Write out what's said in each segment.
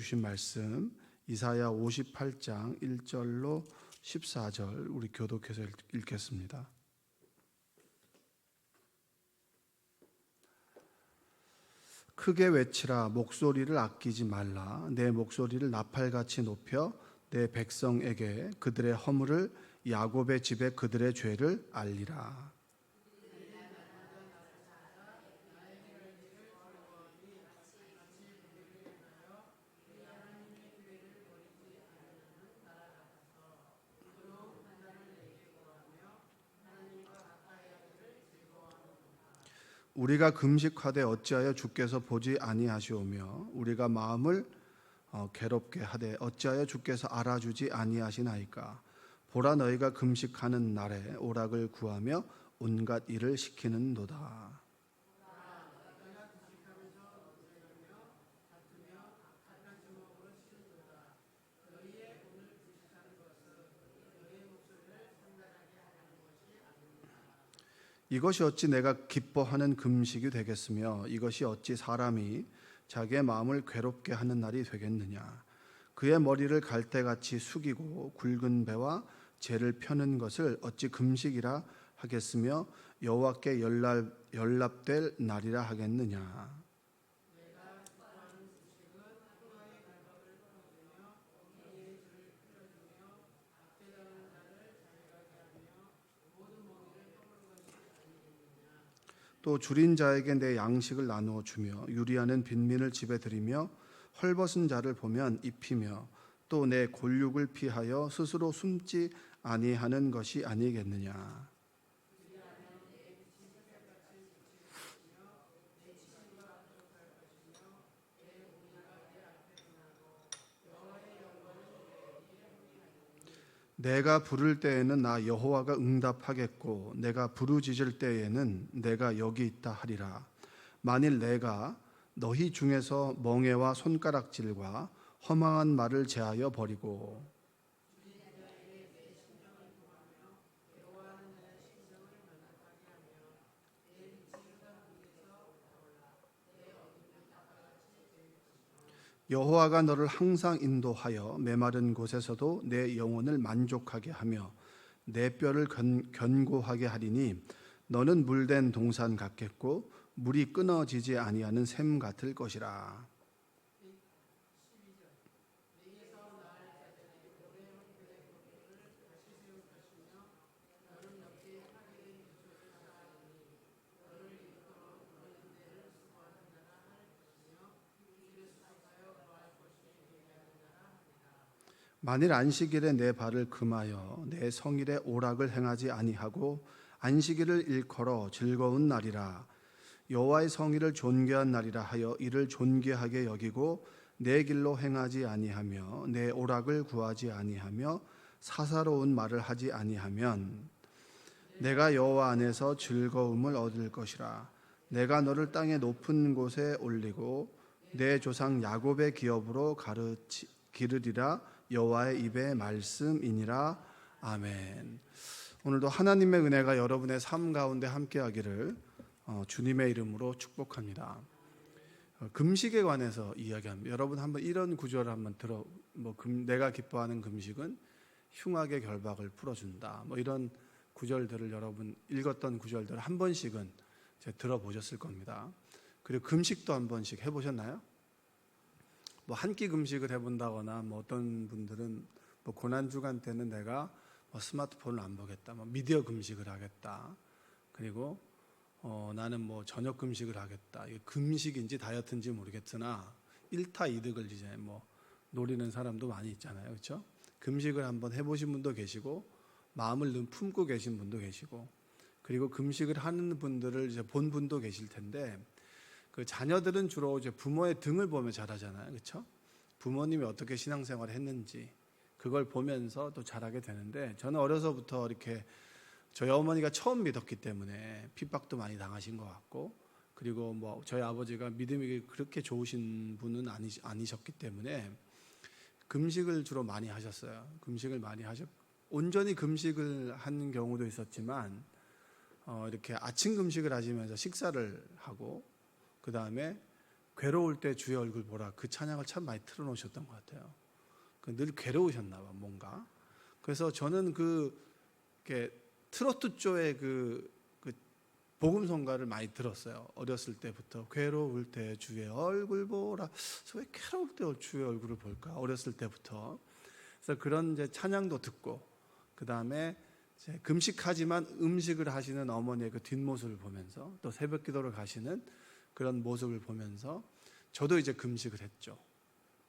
주신 말씀 이사야 58장 1절로 14절 우리 교독해서 읽겠습니다. 크게 외치라. 목소리를 아끼지 말라. 내 목소리를 나팔같이 높여 내 백성에게 그들의 허물을, 야곱의 집에 그들의 죄를 알리라. 우리가 금식하되 어찌하여 주께서 보지 아니하시오며 우리가 마음을 괴롭게 하되 어찌하여 주께서 알아주지 아니하시나이까. 보라, 너희가 금식하는 날에 오락을 구하며 온갖 일을 시키는도다. 이것이 어찌 내가 기뻐하는 금식이 되겠으며 이것이 어찌 사람이 자기의 마음을 괴롭게 하는 날이 되겠느냐. 그의 머리를 갈대같이 숙이고 굵은 배와 재를 펴는 것을 어찌 금식이라 하겠으며 여호와께 연락될 날이라 하겠느냐. 또 줄인 자에게 내 양식을 나누어 주며 유리하는 빈민을 집에 들이며 헐벗은 자를 보면 입히며 또 내 골육을 피하여 스스로 숨지 아니하는 것이 아니겠느냐. 내가 부를 때에는 나 여호와가 응답하겠고 내가 부르짖을 때에는 내가 여기 있다 하리라. 만일 내가 너희 중에서 멍에와 손가락질과 허망한 말을 제하여 버리고 여호와가 너를 항상 인도하여 메마른 곳에서도 내 영혼을 만족하게 하며 내 뼈를 견고하게 하리니 너는 물된 동산 같겠고 물이 끊어지지 아니하는 샘 같을 것이라. 만일 안식일에 내 발을 금하여 내 성일에 오락을 행하지 아니하고 안식일을 일컬어 즐거운 날이라 여호와의 성일을 존귀한 날이라 하여 이를 존귀하게 여기고 내 길로 행하지 아니하며 내 오락을 구하지 아니하며 사사로운 말을 하지 아니하면 내가 여호와 안에서 즐거움을 얻을 것이라. 내가 너를 땅의 높은 곳에 올리고 내 조상 야곱의 기업으로 기르리라. 여호와의 입의 말씀이니라. 아멘. 오늘도 하나님의 은혜가 여러분의 삶 가운데 함께하기를 주님의 이름으로 축복합니다. 금식에 관해서 이야기합니다. 여러분 한번 이런 구절을 한번 내가 기뻐하는 금식은 흉악의 결박을 풀어준다. 이런 구절들을 여러분 읽었던 구절들을 한 번씩은 들어보셨을 겁니다. 그리고 금식도 한 번씩 해보셨나요? 한 끼 금식을 해본다거나 어떤 분들은 고난주간 때는 내가 스마트폰을 안 보겠다, 미디어 금식을 하겠다. 그리고 나는 저녁 금식을 하겠다. 이게 금식인지 다이어트인지 모르겠으나 일타이득을 이제 노리는 사람도 많이 있잖아요, 그렇죠? 금식을 한번 해보신 분도 계시고 마음을 늘 품고 계신 분도 계시고 그리고 금식을 하는 분들을 이제 본 분도 계실 텐데. 그 자녀들은 주로 이제 부모의 등을 보며 자라잖아요, 그렇죠? 부모님이 어떻게 신앙생활을 했는지 그걸 보면서 또 자라게 되는데 저는 어려서부터 이렇게 저희 어머니가 처음 믿었기 때문에 핍박도 많이 당하신 것 같고 그리고 저희 아버지가 믿음이 그렇게 좋으신 분은 아니셨기 때문에 금식을 주로 많이 하셨어요. 금식을 많이 온전히 금식을 하는 경우도 있었지만 이렇게 아침 금식을 하시면서 식사를 하고 그 다음에 괴로울 때 주의 얼굴 보라, 그 찬양을 참 많이 틀어놓으셨던 것 같아요. 늘 괴로우셨나 봐, 뭔가. 그래서 저는 트로트 쪽의 그 복음성가를 많이 들었어요. 어렸을 때부터. 괴로울 때 주의 얼굴 보라. 왜 괴로울 때 주의 얼굴을 볼까? 어렸을 때부터. 그래서 그런 이제 찬양도 듣고, 그 다음에 금식하지만 음식을 하시는 어머니의 그 뒷모습을 보면서, 또 새벽 기도를 가시는 그런 모습을 보면서 저도 이제 금식을 했죠.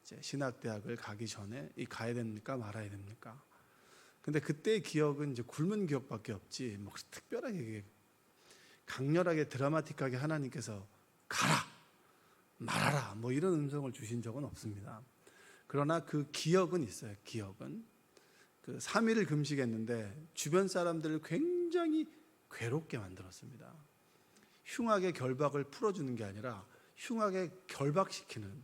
이제 신학대학을 가기 전에 가야 됩니까? 말아야 됩니까? 근데 그때의 기억은 이제 굶은 기억밖에 없지, 뭐 특별하게 강렬하게 드라마틱하게 하나님께서 가라, 말하라, 뭐 이런 음성을 주신 적은 없습니다. 그러나 그 기억은 있어요. 기억은 그 3일을 금식했는데 주변 사람들을 굉장히 괴롭게 만들었습니다. 흉악의 결박을 풀어주는 게 아니라 흉악의 결박시키는,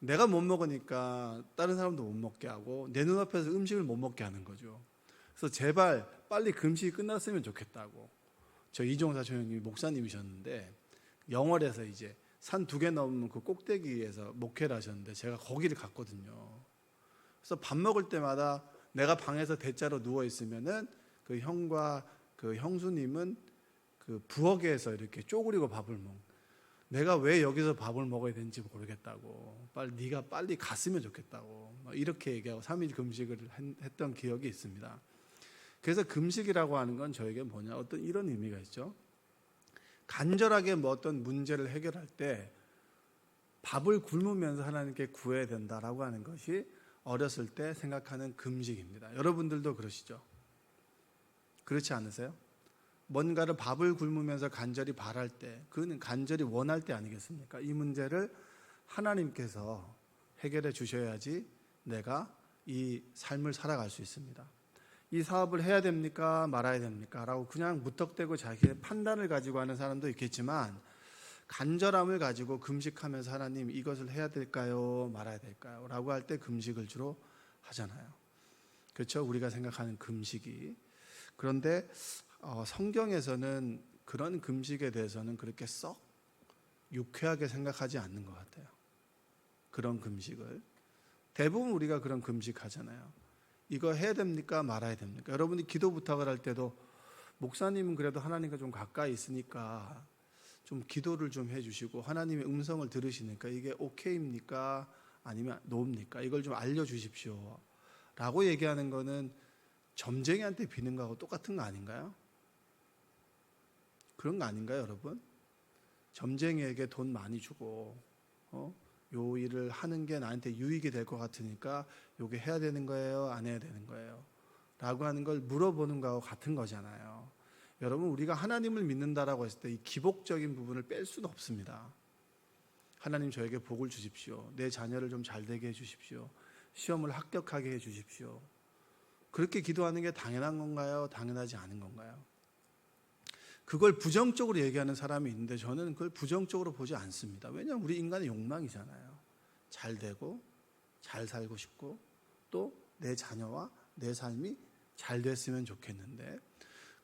내가 못 먹으니까 다른 사람도 못 먹게 하고 내 눈앞에서 음식을 못 먹게 하는 거죠. 그래서 제발 빨리 금식이 끝났으면 좋겠다고. 저 이종사 총장님이 목사님이셨는데 영월에서 이제 산 2개 넘는 그 꼭대기에서 목회를 하셨는데 제가 거기를 갔거든요. 그래서 밥 먹을 때마다 내가 방에서 대자로 누워 있으면은 그 형과 그 형수님은 그 부엌에서 이렇게 쪼그리고 밥을 먹. 내가 왜 여기서 밥을 먹어야 되는지 모르겠다고. 네가 빨리 갔으면 좋겠다고. 이렇게 얘기하고 3일 금식을 했던 기억이 있습니다. 그래서 금식이라고 하는 건 저에게 뭐냐, 어떤 이런 의미가 있죠. 간절하게 뭐 어떤 문제를 해결할 때 밥을 굶으면서 하나님께 구해야 된다라고 하는 것이 어렸을 때 생각하는 금식입니다. 여러분들도 그러시죠? 그렇지 않으세요? 뭔가를 밥을 굶으면서 간절히 바랄 때, 그는 간절히 원할 때 아니겠습니까? 이 문제를 하나님께서 해결해 주셔야지 내가 이 삶을 살아갈 수 있습니다. 이 사업을 해야 됩니까? 말아야 됩니까? 라고 그냥 무턱대고 자기의 판단을 가지고 하는 사람도 있겠지만, 간절함을 가지고 금식하면서 하나님 이것을 해야 될까요? 말아야 될까요? 라고 할 때 금식을 주로 하잖아요. 그렇죠? 우리가 생각하는 금식이. 그런데 성경에서는 그런 금식에 대해서는 그렇게 썩 유쾌하게 생각하지 않는 것 같아요. 그런 금식을. 대부분 우리가 그런 금식하잖아요. 이거 해야 됩니까? 말아야 됩니까? 여러분이 기도 부탁을 할 때도 목사님은 그래도 하나님과 좀 가까이 있으니까 좀 기도를 좀 해주시고 하나님의 음성을 들으시니까 이게 오케이입니까? 아니면 노입니까? 이걸 좀 알려주십시오 라고 얘기하는 거는 점쟁이한테 비는 거하고 똑같은 거 아닌가요? 그런 거 아닌가요, 여러분? 점쟁이에게 돈 많이 주고 요 일을 하는 게 나한테 유익이 될 것 같으니까 요게 해야 되는 거예요? 안 해야 되는 거예요? 라고 하는 걸 물어보는 거하고 같은 거잖아요. 여러분, 우리가 하나님을 믿는다라고 했을 때 이 기복적인 부분을 뺄 수는 없습니다. 하나님 저에게 복을 주십시오. 내 자녀를 좀 잘 되게 해 주십시오. 시험을 합격하게 해 주십시오. 그렇게 기도하는 게 당연한 건가요? 당연하지 않은 건가요? 그걸 부정적으로 얘기하는 사람이 있는데 저는 그걸 부정적으로 보지 않습니다. 왜냐하면 우리 인간의 욕망이잖아요. 잘 되고 잘 살고 싶고 또 내 자녀와 내 삶이 잘 됐으면 좋겠는데,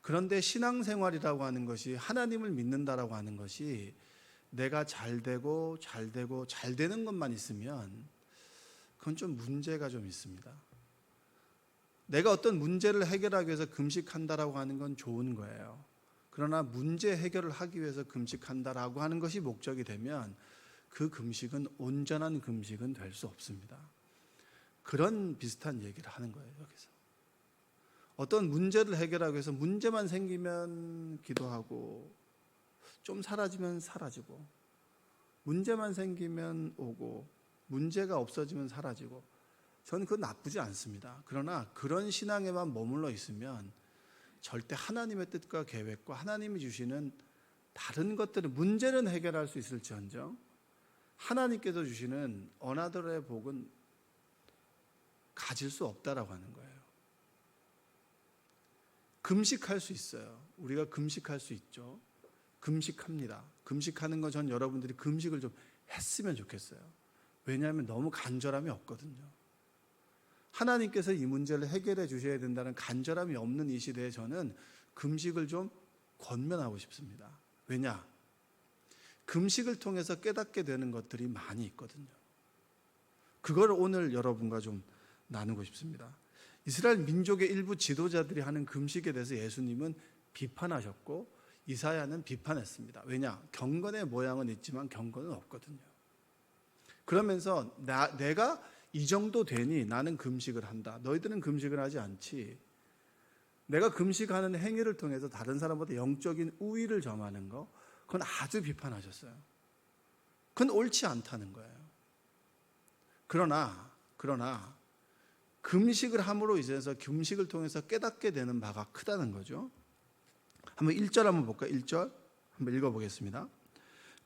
그런데 신앙생활이라고 하는 것이, 하나님을 믿는다라고 하는 것이 내가 잘 되고 잘 되는 것만 있으면 그건 좀 문제가 좀 있습니다. 내가 어떤 문제를 해결하기 위해서 금식한다라고 하는 건 좋은 거예요. 그러나 문제 해결을 하기 위해서 금식한다라고 하는 것이 목적이 되면 그 금식은 온전한 금식은 될 수 없습니다. 그런 비슷한 얘기를 하는 거예요, 여기서. 어떤 문제를 해결하기 위해서 문제만 생기면 기도하고 좀 사라지면 사라지고, 문제만 생기면 오고 문제가 없어지면 사라지고, 저는 그건 나쁘지 않습니다. 그러나 그런 신앙에만 머물러 있으면 절대 하나님의 뜻과 계획과 하나님이 주시는 다른 것들은, 문제는 해결할 수 있을지언정 하나님께서 주시는 어나더의 복은 가질 수 없다라고 하는 거예요. 금식할 수 있어요. 우리가 금식할 수 있죠. 금식합니다. 금식하는 거 전 여러분들이 금식을 좀 했으면 좋겠어요. 왜냐하면 너무 간절함이 없거든요. 하나님께서 이 문제를 해결해 주셔야 된다는 간절함이 없는 이 시대에 저는 금식을 좀 권면하고 싶습니다. 왜냐? 금식을 통해서 깨닫게 되는 것들이 많이 있거든요. 그걸 오늘 여러분과 좀 나누고 싶습니다. 이스라엘 민족의 일부 지도자들이 하는 금식에 대해서 예수님은 비판하셨고 이사야는 비판했습니다. 왜냐? 경건의 모양은 있지만 경건은 없거든요. 그러면서 내가 이 정도 되니 나는 금식을 한다. 너희들은 금식을 하지 않지. 내가 금식하는 행위를 통해서 다른 사람보다 영적인 우위를 점하는 거, 그건 아주 비판하셨어요. 그건 옳지 않다는 거예요. 그러나 금식을 함으로 인해서 금식을 통해서 깨닫게 되는 바가 크다는 거죠. 한번 1절 한번 볼까요? 1절 한번 읽어보겠습니다.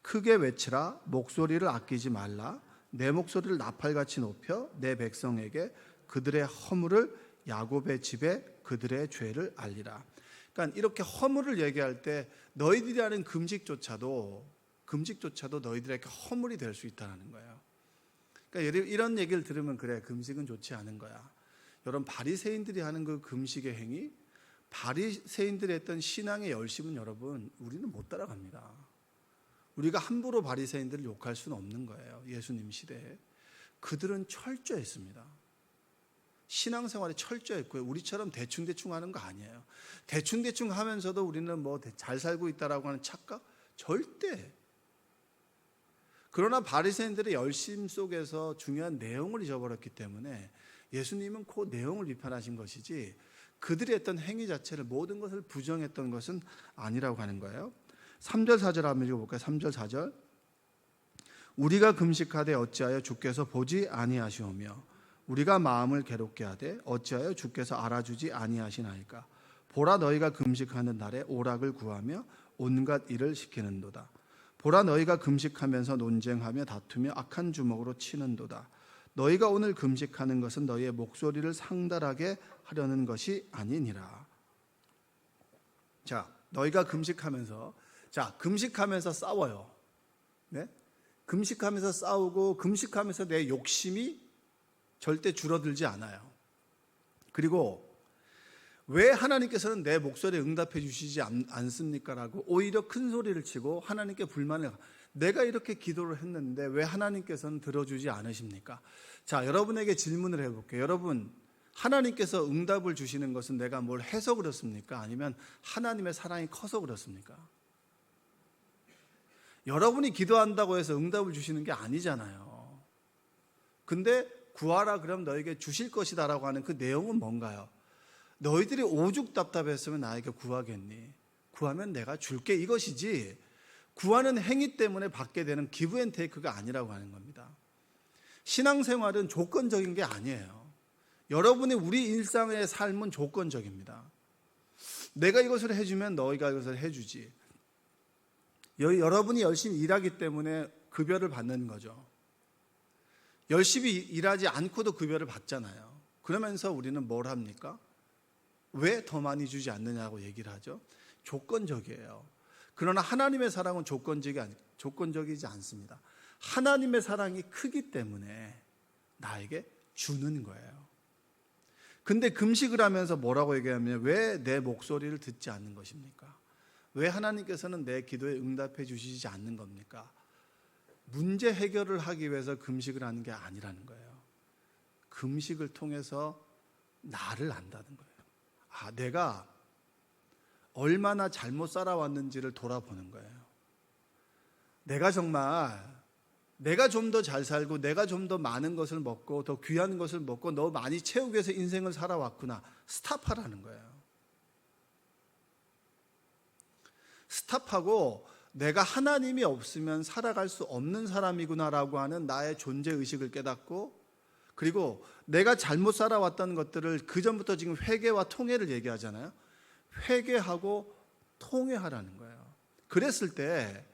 크게 외치라, 목소리를 아끼지 말라. 내 목소리를 나팔같이 높여 내 백성에게 그들의 허물을, 야곱의 집에 그들의 죄를 알리라. 그러니까 이렇게 허물을 얘기할 때 너희들이 하는 금식조차도 너희들에게 허물이 될 수 있다는 거예요. 그러니까 이런 얘기를 들으면 그래, 금식은 좋지 않은 거야. 여러분, 바리새인들이 하는 그 금식의 행위, 바리새인들이 했던 신앙의 열심은 여러분, 우리는 못 따라갑니다. 우리가 함부로 바리새인들을 욕할 수는 없는 거예요. 예수님 시대에 그들은 철저했습니다. 신앙생활이 철저했고요. 우리처럼 대충대충 하는 거 아니에요. 대충대충 하면서도 우리는 뭐 잘 살고 있다라고 하는 착각? 절대. 그러나 바리새인들의 열심 속에서 중요한 내용을 잊어버렸기 때문에 예수님은 그 내용을 비판하신 것이지 그들이 했던 행위 자체를, 모든 것을 부정했던 것은 아니라고 하는 거예요. 3절 4절 한번 읽어볼까요? 3절 4절. 우리가 금식하되 어찌하여 주께서 보지 아니하시오며 우리가 마음을 괴롭게 하되 어찌하여 주께서 알아주지 아니하시나이까. 보라, 너희가 금식하는 날에 오락을 구하며 온갖 일을 시키는도다. 보라, 너희가 금식하면서 논쟁하며 다투며 악한 주먹으로 치는도다. 너희가 오늘 금식하는 것은 너희의 목소리를 상달하게 하려는 것이 아니니라. 자, 너희가 금식하면서 싸워요. 네? 금식하면서 싸우고 금식하면서 내 욕심이 절대 줄어들지 않아요. 그리고 왜 하나님께서는 내 목소리에 응답해 주시지 않습니까? 라고 오히려 큰 소리를 치고 하나님께 불만을, 내가 이렇게 기도를 했는데 왜 하나님께서는 들어주지 않으십니까? 자, 여러분에게 질문을 해볼게요. 여러분, 하나님께서 응답을 주시는 것은 내가 뭘 해서 그렇습니까? 아니면 하나님의 사랑이 커서 그렇습니까? 여러분이 기도한다고 해서 응답을 주시는 게 아니잖아요. 근데 구하라 그러면 너에게 주실 것이다 라고 하는 그 내용은 뭔가요? 너희들이 오죽 답답했으면 나에게 구하겠니? 구하면 내가 줄게, 이것이지 구하는 행위 때문에 받게 되는 기브 앤 테이크가 아니라고 하는 겁니다. 신앙생활은 조건적인 게 아니에요. 여러분의 우리 일상의 삶은 조건적입니다. 내가 이것을 해주면 너희가 이것을 해주지. 여러분이 열심히 일하기 때문에 급여를 받는 거죠. 열심히 일하지 않고도 급여를 받잖아요. 그러면서 우리는 뭘 합니까? 왜 더 많이 주지 않느냐고 얘기를 하죠. 조건적이에요. 그러나 하나님의 사랑은 조건적이지 않습니다. 하나님의 사랑이 크기 때문에 나에게 주는 거예요. 근데 금식을 하면서 뭐라고 얘기하면 왜 내 목소리를 듣지 않는 것입니까? 왜 하나님께서는 내 기도에 응답해 주시지 않는 겁니까? 문제 해결을 하기 위해서 금식을 하는 게 아니라는 거예요. 금식을 통해서 나를 안다는 거예요. 아, 내가 얼마나 잘못 살아왔는지를 돌아보는 거예요. 내가 좀 더 잘 살고 내가 좀 더 많은 것을 먹고 더 귀한 것을 먹고 너 많이 채우기 위해서 인생을 살아왔구나. 스탑하라는 거예요. 스탑하고 내가 하나님이 없으면 살아갈 수 없는 사람이구나라고 하는 나의 존재의식을 깨닫고, 그리고 내가 잘못 살아왔다는 것들을 그전부터 지금 회개와 통회를 얘기하잖아요. 회개하고 통회하라는 거예요. 그랬을 때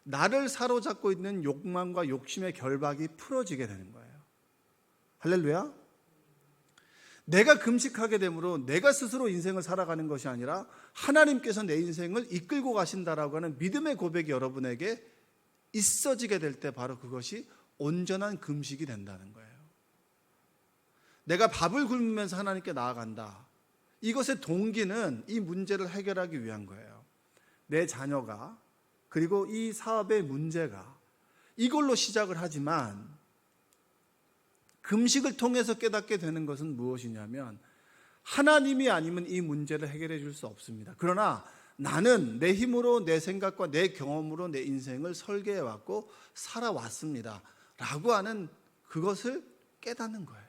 나를 사로잡고 있는 욕망과 욕심의 결박이 풀어지게 되는 거예요. 할렐루야. 내가 금식하게 되므로 내가 스스로 인생을 살아가는 것이 아니라 하나님께서 내 인생을 이끌고 가신다라고 하는 믿음의 고백이 여러분에게 있어지게 될 때 바로 그것이 온전한 금식이 된다는 거예요. 내가 밥을 굶으면서 하나님께 나아간다. 이것의 동기는 이 문제를 해결하기 위한 거예요. 내 자녀가 그리고 이 사업의 문제가 이걸로 시작을 하지만 금식을 통해서 깨닫게 되는 것은 무엇이냐면 하나님이 아니면 이 문제를 해결해 줄 수 없습니다. 그러나 나는 내 힘으로 내 생각과 내 경험으로 내 인생을 설계해 왔고 살아왔습니다 라고 하는 그것을 깨닫는 거예요.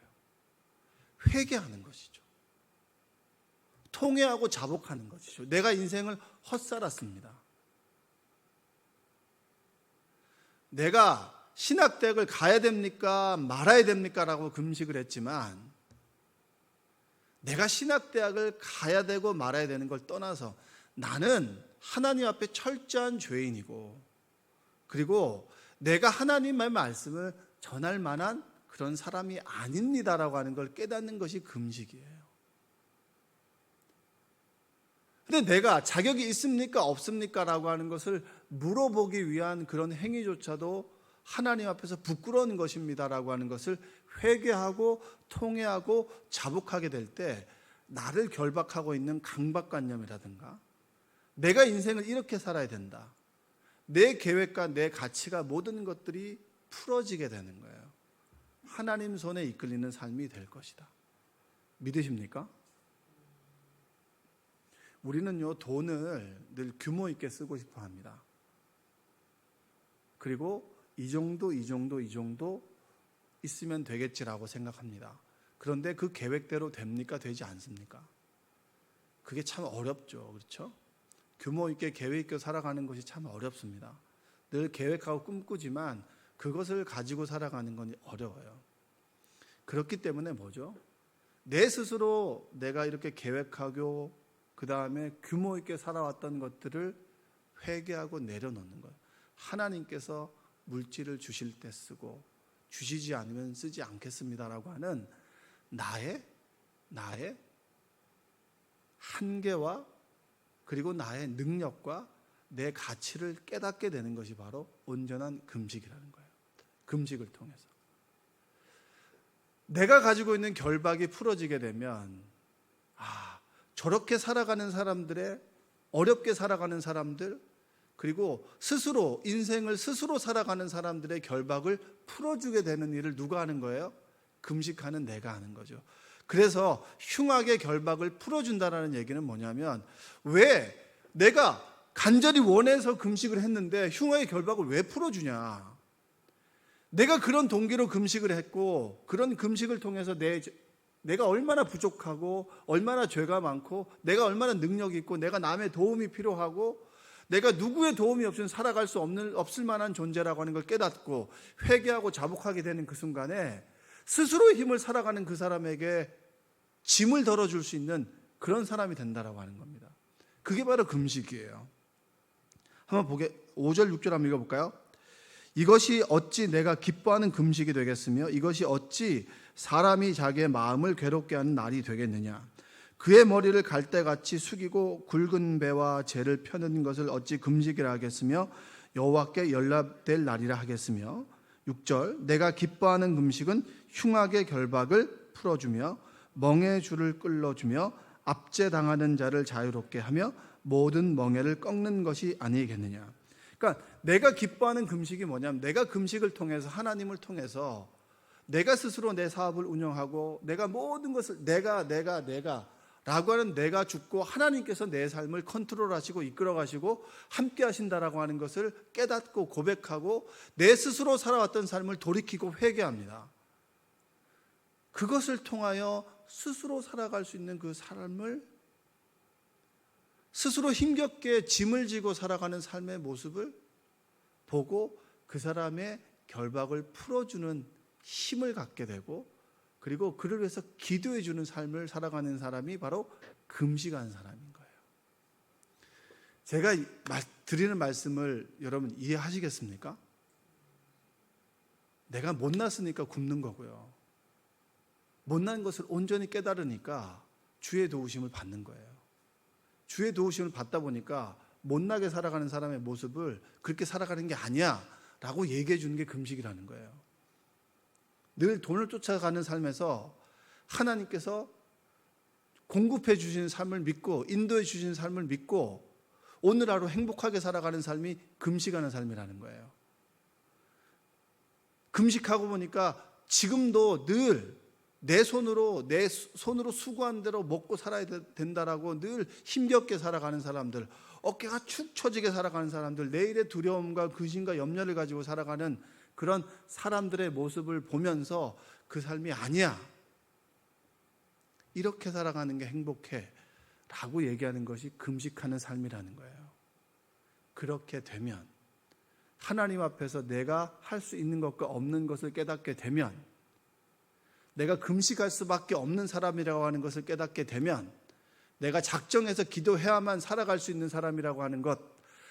회개하는 것이죠. 통회하고 자복하는 것이죠. 내가 인생을 헛살았습니다. 내가 신학대학을 가야 됩니까? 말아야 됩니까? 라고 금식을 했지만 내가 신학대학을 가야 되고 말아야 되는 걸 떠나서 나는 하나님 앞에 철저한 죄인이고 그리고 내가 하나님의 말씀을 전할 만한 그런 사람이 아닙니다라고 하는 걸 깨닫는 것이 금식이에요. 근데 내가 자격이 있습니까? 없습니까? 라고 하는 것을 물어보기 위한 그런 행위조차도 하나님 앞에서 부끄러운 것입니다라고 하는 것을 회개하고 통회하고 자복하게 될 때 나를 결박하고 있는 강박관념이라든가 내가 인생을 이렇게 살아야 된다. 내 계획과 내 가치가 모든 것들이 풀어지게 되는 거예요. 하나님 손에 이끌리는 삶이 될 것이다. 믿으십니까? 우리는요, 돈을 늘 규모 있게 쓰고 싶어 합니다. 그리고 이 정도 있으면 되겠지라고 생각합니다. 그런데 그 계획대로 됩니까? 되지 않습니까? 그게 참 어렵죠. 그렇죠? 규모 있게 계획 있게 살아가는 것이 참 어렵습니다. 늘 계획하고 꿈꾸지만 그것을 가지고 살아가는 건 어려워요. 그렇기 때문에 뭐죠? 내 스스로 내가 이렇게 계획하고 그 다음에 규모 있게 살아왔던 것들을 회개하고 내려놓는 거예요. 하나님께서 물질을 주실 때 쓰고 주시지 않으면 쓰지 않겠습니다라고 하는 나의 한계와 그리고 나의 능력과 내 가치를 깨닫게 되는 것이 바로 온전한 금식이라는 거예요. 금식을 통해서 내가 가지고 있는 결박이 풀어지게 되면 저렇게 살아가는 사람들의 어렵게 살아가는 사람들 그리고 스스로 인생을 스스로 살아가는 사람들의 결박을 풀어주게 되는 일을 누가 하는 거예요? 금식하는 내가 하는 거죠. 그래서 흉악의 결박을 풀어준다는 얘기는 뭐냐면 왜 내가 간절히 원해서 금식을 했는데 흉악의 결박을 왜 풀어주냐? 내가 그런 동기로 금식을 했고 그런 금식을 통해서 내가 얼마나 부족하고 얼마나 죄가 많고 내가 얼마나 능력이 있고 내가 남의 도움이 필요하고 내가 누구의 도움이 없이는 살아갈 수 없을 만한 존재라고 하는 걸 깨닫고 회개하고 자복하게 되는 그 순간에 스스로의 힘을 살아가는 그 사람에게 짐을 덜어줄 수 있는 그런 사람이 된다라고 하는 겁니다. 그게 바로 금식이에요. 한번 5절 6절 한번 읽어볼까요? 이것이 어찌 내가 기뻐하는 금식이 되겠으며 이것이 어찌 사람이 자기의 마음을 괴롭게 하는 날이 되겠느냐. 그의 머리를 갈대같이 숙이고 굵은 배와 재를 펴는 것을 어찌 금식이라 하겠으며 여호와께 연락될 날이라 하겠으며 6절 내가 기뻐하는 금식은 흉악의 결박을 풀어주며 멍에 줄을 끌어주며 압제당하는 자를 자유롭게 하며 모든 멍에를 꺾는 것이 아니겠느냐. 그러니까 내가 기뻐하는 금식이 뭐냐면 내가 금식을 통해서 하나님을 통해서 내가 스스로 내 사업을 운영하고 내가 모든 것을 내가 라고 하는 내가 죽고 하나님께서 내 삶을 컨트롤하시고 이끌어가시고 함께 하신다라고 하는 것을 깨닫고 고백하고 내 스스로 살아왔던 삶을 돌이키고 회개합니다. 그것을 통하여 스스로 살아갈 수 있는 그 삶을 스스로 힘겹게 짐을 지고 살아가는 삶의 모습을 보고 그 사람의 결박을 풀어주는 힘을 갖게 되고 그리고 그를 위해서 기도해 주는 삶을 살아가는 사람이 바로 금식한 사람인 거예요. 제가 드리는 말씀을 여러분 이해하시겠습니까? 내가 못났으니까 굶는 거고요. 못난 것을 온전히 깨달으니까 주의 도우심을 받는 거예요. 주의 도우심을 받다 보니까 못나게 살아가는 사람의 모습을 그렇게 살아가는 게 아니야 라고 얘기해 주는 게 금식이라는 거예요. 늘 돈을 쫓아가는 삶에서 하나님께서 공급해 주시는 삶을 믿고 인도해 주시는 삶을 믿고 오늘 하루 행복하게 살아가는 삶이 금식하는 삶이라는 거예요. 금식하고 보니까 지금도 늘 내 손으로 수고한 대로 먹고 살아야 된다라고 늘 힘겹게 살아가는 사람들, 어깨가 축 처지게 살아가는 사람들, 내일의 두려움과 근심과 염려를 가지고 살아가는 그런 사람들의 모습을 보면서 그 삶이 아니야, 이렇게 살아가는 게 행복해 라고 얘기하는 것이 금식하는 삶이라는 거예요. 그렇게 되면, 하나님 앞에서 내가 할 수 있는 것과 없는 것을 깨닫게 되면, 내가 금식할 수밖에 없는 사람이라고 하는 것을 깨닫게 되면, 내가 작정해서 기도해야만 살아갈 수 있는 사람이라고 하는 것,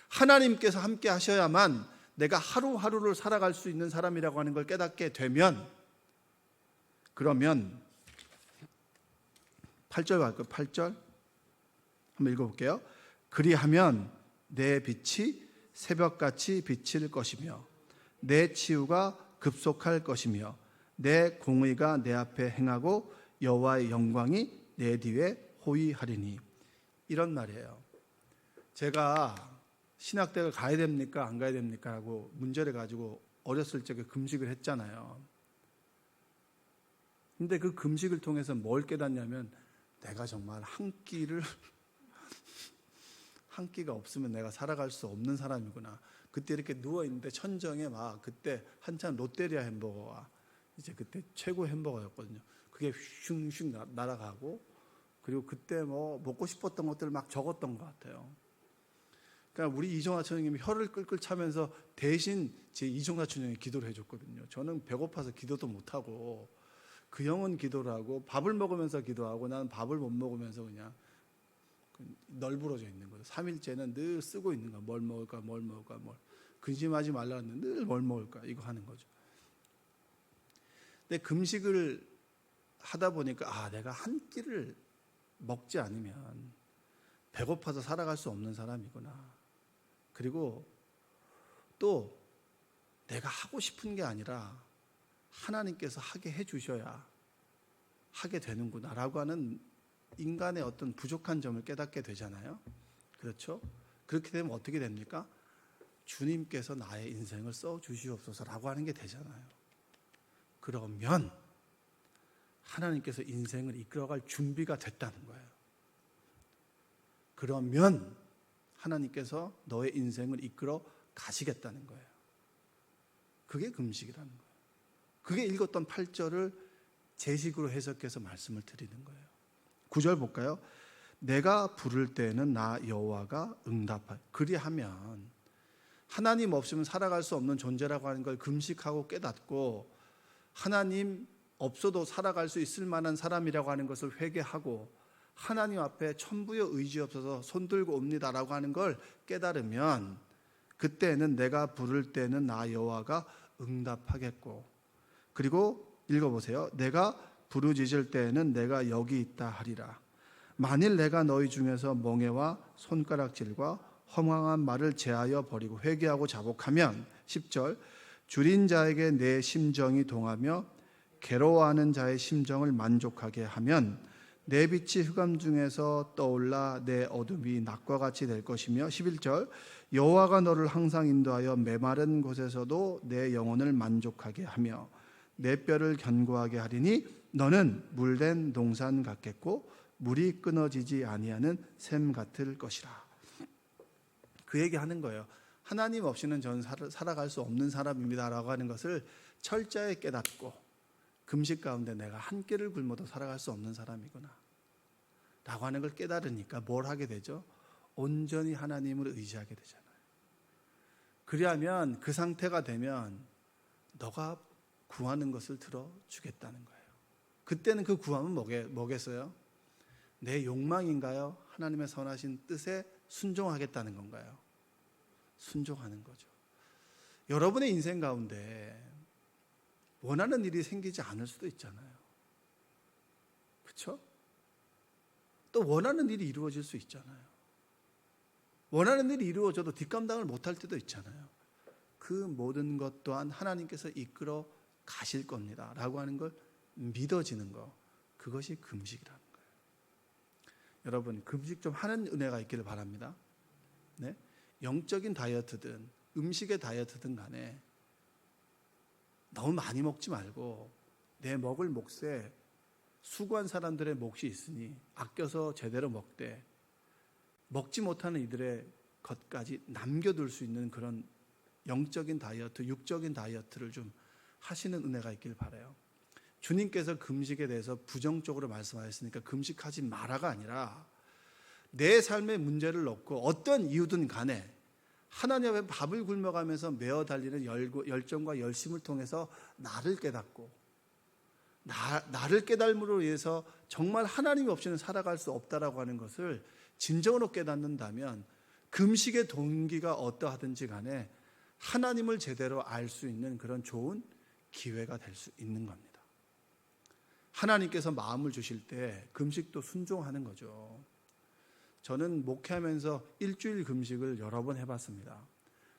하나님께서 함께 하셔야만 내가 하루하루를 살아갈 수 있는 사람이라고 하는 걸 깨닫게 되면, 그러면 8절 갈까요? 8절 한번 읽어볼게요. 그리하면 내 빛이 새벽같이 비칠 것이며 내 치유가 급속할 것이며 내 공의가 내 앞에 행하고 여호와의 영광이 내 뒤에 호위하리니. 이런 말이에요. 제가 신학대학을 가야 됩니까 안 가야 됩니까 하고 문제를 가지고 어렸을 적에 금식을 했잖아요. 근데 그 금식을 통해서 뭘 깨닫냐면, 내가 정말 한 끼가 없으면 내가 살아갈 수 없는 사람이구나. 그때 이렇게 누워있는데 천정에 막, 그때 한참 롯데리아 햄버거가 이제 그때 최고 햄버거였거든요. 그게 슝슝 날아가고, 그리고 그때 뭐 먹고 싶었던 것들을 막 적었던 것 같아요. 그러니까 우리 이종하 천형님이 혀를 끌끌 차면서 대신 제 이종하 천형이 기도를 해줬거든요. 저는 배고파서 기도도 못하고, 그 형은 기도를 하고 밥을 먹으면서 기도하고, 나는 밥을 못 먹으면서 그냥 널브러져 있는 거예요. 3일째는 늘 쓰고 있는 거야. 뭘 먹을까. 근심하지 말라는 늘 뭘 먹을까 이거 하는 거죠. 근데 금식을 하다 보니까 내가 한 끼를 먹지 않으면 배고파서 살아갈 수 없는 사람이구나. 그리고 또 내가 하고 싶은 게 아니라 하나님께서 하게 해주셔야 하게 되는구나 라고 하는 인간의 어떤 부족한 점을 깨닫게 되잖아요. 그렇죠? 그렇게 되면 어떻게 됩니까? 주님께서 나의 인생을 써주시옵소서라고 하는 게 되잖아요. 그러면 하나님께서 인생을 이끌어갈 준비가 됐다는 거예요. 그러면 하나님께서 너의 인생을 이끌어 가시겠다는 거예요. 그게 금식이라는 거예요. 그게 읽었던 8절을 제 식으로 해석해서 말씀을 드리는 거예요. 9절 볼까요? 내가 부를 때에는 나 여호와가 응답하여. 그리하면 하나님 없으면 살아갈 수 없는 존재라고 하는 걸 금식하고 깨닫고, 하나님 없어도 살아갈 수 있을 만한 사람이라고 하는 것을 회개하고, 하나님 앞에 천부여 의지 없어서 손들고 옵니다라고 하는 걸 깨달으면, 그때는 내가 부를 때는 나 여호와가 응답하겠고, 그리고 읽어보세요. 내가 부르짖을 때에는 내가 여기 있다 하리라. 만일 내가 너희 중에서 멍에와 손가락질과 허망한 말을 제하여 버리고 회개하고 자복하면, 10절 줄인 자에게 내 심정이 동하며 괴로워하는 자의 심정을 만족하게 하면 내 빛이 흑암 중에서 떠올라 내 어둠이 낮과 같이 될 것이며, 11절 여호와가 너를 항상 인도하여 메마른 곳에서도 내 영혼을 만족하게 하며 내 뼈를 견고하게 하리니 너는 물된 동산 같겠고 물이 끊어지지 아니하는 샘 같을 것이라. 그 얘기하는 거예요. 하나님 없이는 저는 살아갈 수 없는 사람입니다라고 하는 것을 철저히 깨닫고, 금식 가운데 내가 한 끼를 굶어도 살아갈 수 없는 사람이구나 라고 하는 걸 깨달으니까 뭘 하게 되죠? 온전히 하나님을 의지하게 되잖아요. 그리하면 그 상태가 되면 너가 구하는 것을 들어주겠다는 거예요. 그때는 그 구함은 뭐겠어요? 내 욕망인가요? 하나님의 선하신 뜻에 순종하겠다는 건가요? 순종하는 거죠. 여러분의 인생 가운데 원하는 일이 생기지 않을 수도 있잖아요. 그렇죠? 또 원하는 일이 이루어질 수 있잖아요. 원하는 일이 이루어져도 뒷감당을 못할 때도 있잖아요. 그 모든 것 또한 하나님께서 이끌어 가실 겁니다 라고 하는 걸 믿어지는 거, 그것이 금식이라는 거예요. 여러분, 금식 좀 하는 은혜가 있기를 바랍니다. 네? 영적인 다이어트든 음식의 다이어트든 간에 너무 많이 먹지 말고 내 먹을 몫에 수고한 사람들의 몫이 있으니 아껴서 제대로 먹되 먹지 못하는 이들의 것까지 남겨둘 수 있는 그런 영적인 다이어트, 육적인 다이어트를 좀 하시는 은혜가 있길 바라요. 주님께서 금식에 대해서 부정적으로 말씀하셨으니까 금식하지 마라가 아니라 내 삶의 문제를 놓고 어떤 이유든 간에 하나님 앞에 밥을 굶어가면서 메어 달리는 열정과 열심을 통해서 나를 깨닫고 나를 깨달음으로 인해서 정말 하나님이 없이는 살아갈 수 없다라고 하는 것을 진정으로 깨닫는다면 금식의 동기가 어떠하든지 간에 하나님을 제대로 알 수 있는 그런 좋은 기회가 될 수 있는 겁니다. 하나님께서 마음을 주실 때 금식도 순종하는 거죠. 저는 목회하면서 일주일 금식을 여러 번 해봤습니다.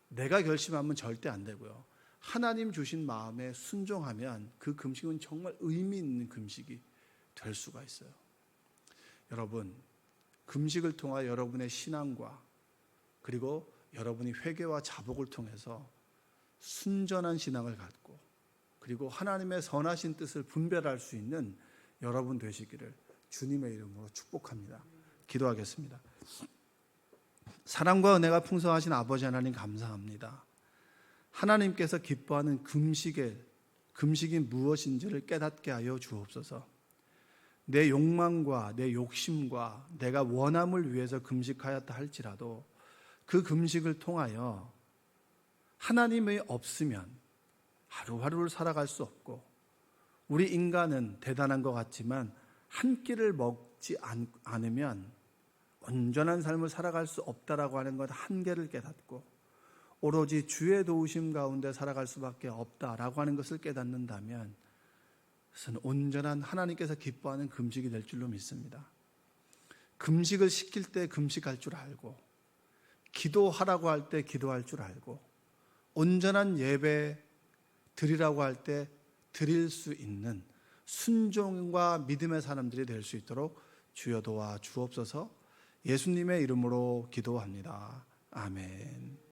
내가 결심하면 절대 안 되고요. 하나님 주신 마음에 순종하면 그 금식은 정말 의미 있는 금식이 될 수가 있어요. 여러분, 금식을 통하여 여러분의 신앙과 그리고 여러분이 회개와 자복을 통해서 순전한 신앙을 갖고 그리고 하나님의 선하신 뜻을 분별할 수 있는 여러분 되시기를 주님의 이름으로 축복합니다. 기도하겠습니다. 사랑과 은혜가 풍성하신 아버지 하나님 감사합니다. 하나님께서 기뻐하는 금식이 무엇인지를 깨닫게 하여 주옵소서. 내 욕망과 내 욕심과 내가 원함을 위해서 금식하였다 할지라도 그 금식을 통하여 하나님이 없으면 하루하루를 살아갈 수 없고 우리 인간은 대단한 것 같지만 한 끼를 먹지 않으면 온전한 삶을 살아갈 수 없다라고 하는 것 한계를 깨닫고 오로지 주의 도우심 가운데 살아갈 수밖에 없다라고 하는 것을 깨닫는다면 그것은 온전한 하나님께서 기뻐하는 금식이 될 줄로 믿습니다. 금식을 시킬 때 금식할 줄 알고 기도하라고 할 때 기도할 줄 알고 온전한 예배 드리라고 할 때 드릴 수 있는 순종과 믿음의 사람들이 될 수 있도록 주여 도와 주옵소서. 예수님의 이름으로 기도합니다. 아멘.